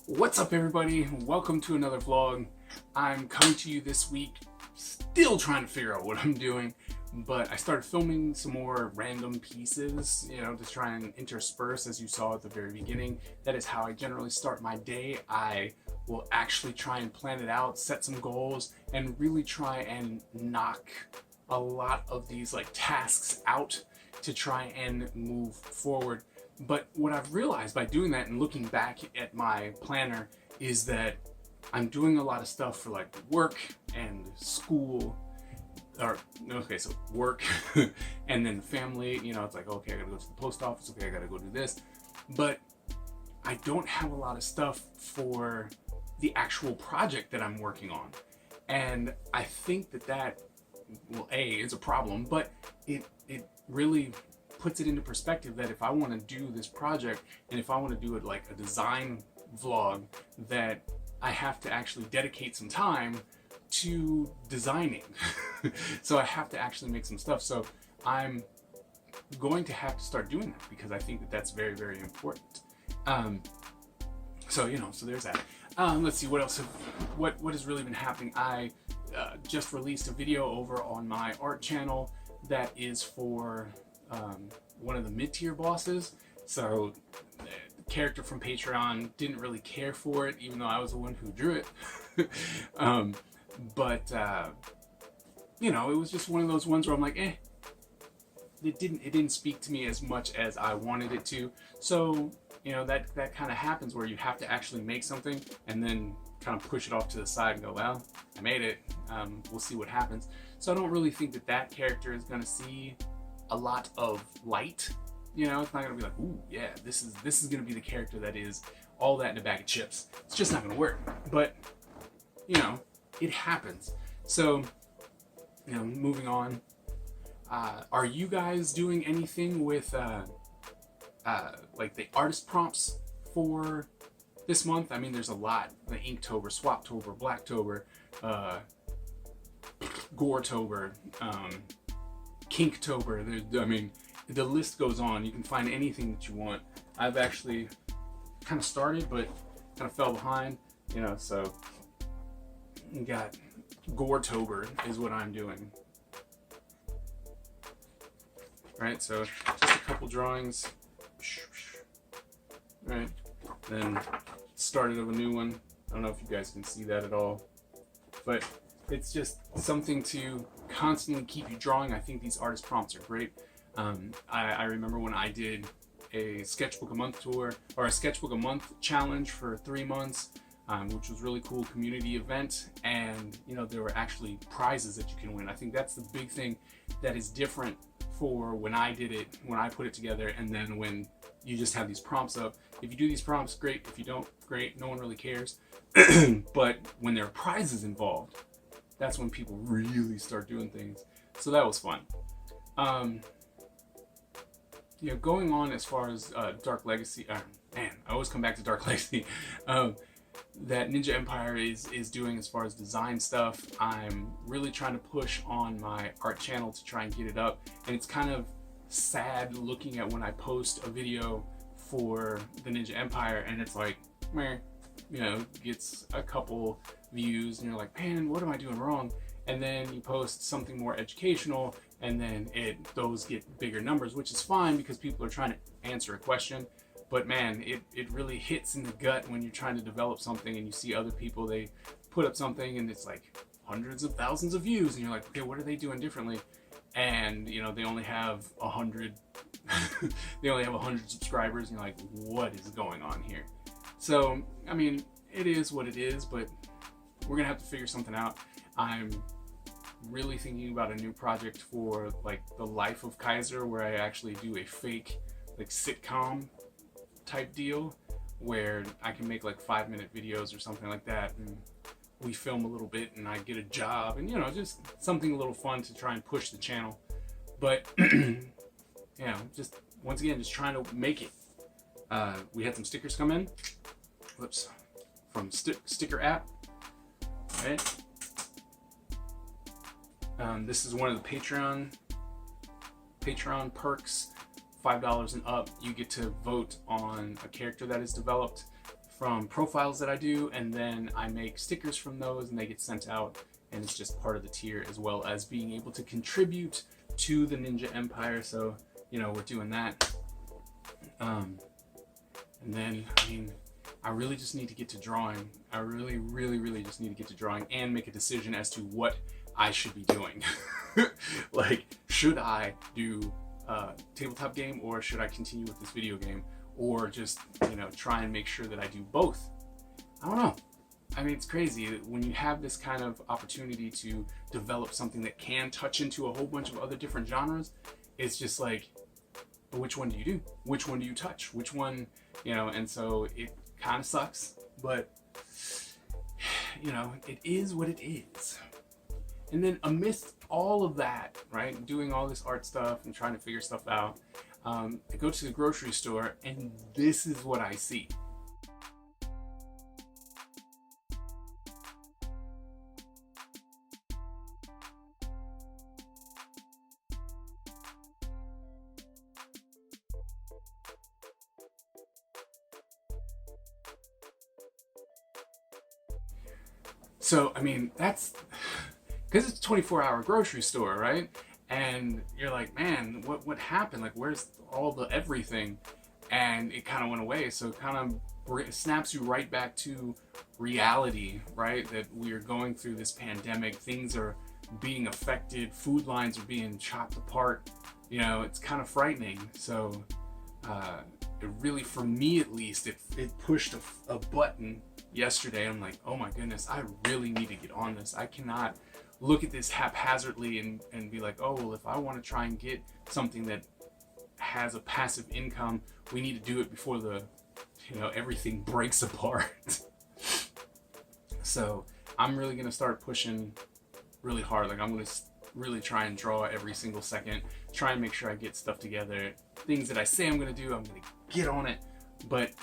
What's up, everybody? Welcome to another vlog. I'm coming to you this week, still trying to figure out what I'm doing, but I started filming some more random pieces, to try and intersperse, as you saw at the very beginning. That is how I generally start my day. I will actually try and plan it out, set some goals, and really try and knock a lot of these tasks out to try and move forward. But what I've realized by doing that and looking back at my planner is that I'm doing a lot of stuff for work and school, so work and then family. It's like, okay, I gotta go to the post office, okay, I gotta go do this. But I don't have a lot of stuff for the actual project that I'm working on. And I think that well, is a problem, but it really puts it into perspective that if I want to do this project, and if I want to do it like a design vlog, that I have to actually dedicate some time to designing. So I have to actually make some stuff. So I'm going to have to start doing that because I think that that's very, very important. So there's that. Let's see what else. What has really been happening? I just released a video over on my art channel that is for one of the mid-tier bosses. So the character from Patreon didn't really care for it, even though I was the one who drew it. But it was just one of those ones where I'm like, it didn't speak to me as much as I wanted it to. So that kind of happens where you have to actually make something and then kind of push it off to the side and go, well, I made it, we'll see what happens. So I don't really think that character is going to see a lot of light. It's not going to be like, ooh, yeah, this is going to be the character that is all that in a bag of chips. It's just not going to work. But it happens. So moving on. Are you guys doing anything with the artist prompts for this month? I mean, there's a lot. The Inktober, Swaptober, Blacktober, Goretober, Kinktober. I mean, the list goes on. You can find anything that you want. I've actually kind of started, but kind of fell behind. So you got Goretober is what I'm doing. Right, so just a couple drawings. Right, then started of a new one. I don't know if you guys can see that at all, but it's just something to constantly keep you drawing. I think these artist prompts are great. I remember when I did a sketchbook a month tour, or a sketchbook a month challenge for 3 months, which was really cool community event, and there were actually prizes that you can win. I think that's the big thing that is different for when I did it, when I put it together, and then when you just have these prompts up. If you do these prompts, great. If you don't, great. No one really cares. But when there are prizes involved, that's when people really start doing things. So that was fun. Going on as far as Dark Legacy, man, I always come back to Dark Legacy. That Ninja Empire is doing as far as design stuff. I'm really trying to push on my art channel to try and get it up, and it's kind of sad looking at when I post a video for the Ninja Empire and it's like, meh, gets a couple views and you're like, man, what am I doing wrong? And then you post something more educational and then those get bigger numbers, which is fine because people are trying to answer a question. But man, it really hits in the gut when you're trying to develop something and you see other people, they put up something and it's like hundreds of thousands of views and you're like, okay, what are they doing differently? And they only have 100 they only have 100 subscribers and you're like, what is going on here? So I mean, it is what it is, but we're gonna have to figure something out. I'm really thinking about a new project for the life of Kaiser, where I actually do a fake sitcom type deal where I can make 5-minute videos or something like that, and we film a little bit and I get a job, and just something a little fun to try and push the channel. But just once again, just trying to make it. We had some stickers come in. Whoops. From sticker app. Right. This is one of the Patreon perks. $5 and up, you get to vote on a character that is developed from profiles that I do, and then I make stickers from those and they get sent out, and it's just part of the tier, as well as being able to contribute to the Ninja Empire. So, you know, we're doing that. And then, I mean, I really just need to get to drawing. I really just need to get to drawing and make a decision as to what I should be doing. Like, should I do a tabletop game, or should I continue with this video game, or just, you know, try and make sure that I do both? I don't know. I mean, it's crazy when you have this kind of opportunity to develop something that can touch into a whole bunch of other different genres. It's just like, well, which one do you do? Which one do you touch? Which one, you know? And so it kind of sucks, but you know, it is what it is. And then amidst all of that, right, doing all this art stuff and trying to figure stuff out, I go to the grocery store, and this is what I see. So, I mean, that's because it's a 24-hour grocery store, right? And you're like, man, what happened? Like, where's all the everything? And it kind of went away. So it kind of snaps you right back to reality, right? That we are going through this pandemic. Things are being affected. Food lines are being chopped apart. You know, it's kind of frightening. So it really, for me at least, it pushed a button yesterday. I'm like, oh my goodness, I really need to get on this. I cannot look at this haphazardly and be like, oh, well, if I want to try and get something that has a passive income, we need to do it before the, you know, everything breaks apart. So I'm really going to start pushing really hard. Like, I'm going to really try and draw every single second, try and make sure I get stuff together. Things that I say I'm going to do, I'm going to get on it. But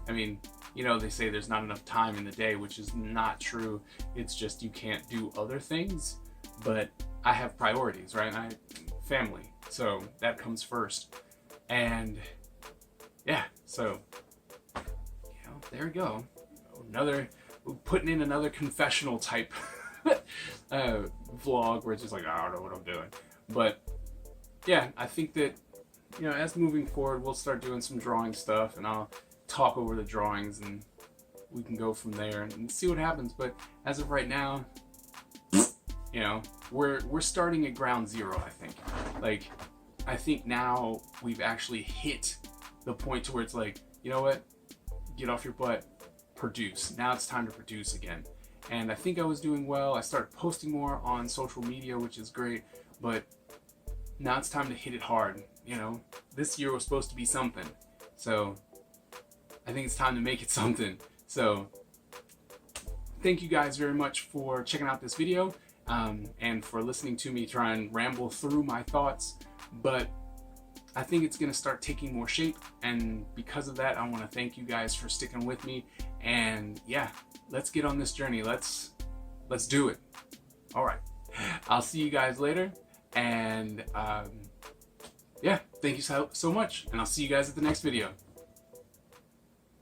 I mean, you know, they say there's not enough time in the day, which is not true. It's just you can't do other things. But I have priorities, right? Family. So that comes first. And yeah, so, you know, there we go. Putting in another confessional type vlog where it's just like, I don't know what I'm doing. But yeah, I think that, you know, as moving forward, we'll start doing some drawing stuff, and I'll talk over the drawings, and we can go from there and see what happens. But as of right now, you know, we're starting at ground zero, I think. Like, I think now we've actually hit the point to where it's like, you know what, get off your butt, produce. Now it's time to produce again. And I think I was doing well. I started posting more on social media, which is great, but now it's time to hit it hard. You know, this year was supposed to be something. So I think it's time to make it something. So thank you guys very much for checking out this video, and for listening to me try and ramble through my thoughts. But I think it's going to start taking more shape, and because of that, I want to thank you guys for sticking with me. And yeah, let's get on this journey. Let's do it. All right, I'll see you guys later, and yeah, thank you so much, and I'll see you guys at the next video.